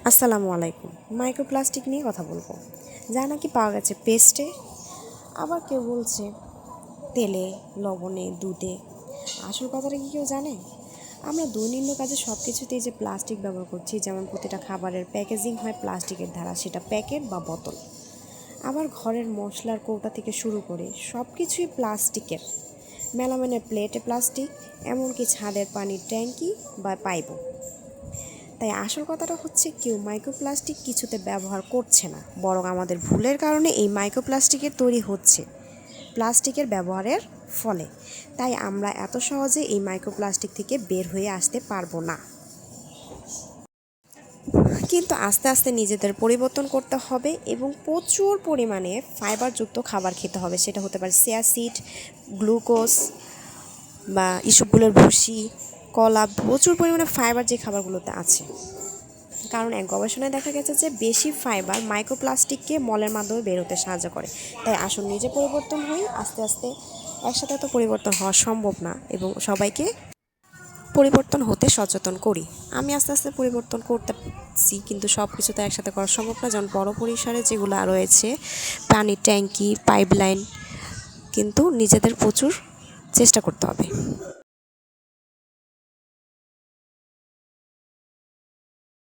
আসসালামু আলাইকুম। মাইক্রোপ্লাস্টিক নিয়ে কথা বলবো, যা নাকি পাওয়া গেছে পেস্টে, আবার কেউ বলছে তেলে, লবণে, দুধে। আসল কথাটা কি কেউ জানে? আমরা দৈনন্দিন কাজে সব কিছুতেই যে প্লাস্টিক ব্যবহার করছি, যেমন প্রতিটা খাবারের প্যাকেজিং হয় প্লাস্টিকের দ্বারা, সেটা প্যাকেট বা বোতল। আবার ঘরের মশলার কৌটা থেকে শুরু করে সব কিছুই প্লাস্টিকের। মেলামেনের প্লেটে প্লাস্টিক, এমনকি ছাদের পানির ট্যাঙ্কি বা পাইপও। তাই আসল কথাটা হচ্ছে কেউ মাইক্রোপ্লাস্টিক কিছুতে ব্যবহার করছে না, বরং আমাদের ভুলের কারণে এই মাইক্রোপ্লাস্টিকের তৈরি হচ্ছে প্লাস্টিকের ব্যবহারের ফলে। তাই আমরা এত সহজে এই মাইক্রোপ্লাস্টিক থেকে বের হয়ে আসতে পারবো না। কিন্তু আস্তে আস্তে নিজেদের পরিবর্তন করতে হবে এবং প্রচুর পরিমাণে ফাইবারযুক্ত খাবার খেতে হবে। সেটা হতে পারে চিয়া সিড, গ্লুকোজ বা ইসবগুলের ভুসি, কলা, প্রচুর পরিমাণে ফাইবার যে খাবারগুলোতে আছে। কারণ এক গবেষণায় দেখা গেছে যে বেশি ফাইবার মাইক্রোপ্লাস্টিককে মলের মাধ্যমে বের হতে সাহায্য করে। তাই আসুন নিজে পরিবর্তন হই আস্তে আস্তে। একসাথে তো পরিবর্তন হওয়া সম্ভব না, এবং সবাইকে পরিবর্তন হতে সচেতন করি। আমি আস্তে আস্তে পরিবর্তন করতেছি, কিন্তু সব কিছু তো একসাথে করা সম্ভব না। যেমন বড় পরিসরে যেগুলো রয়েছে, পানির ট্যাঙ্কি, পাইপলাইন, কিন্তু নিজেদের প্রচুর চেষ্টা করতে হবে।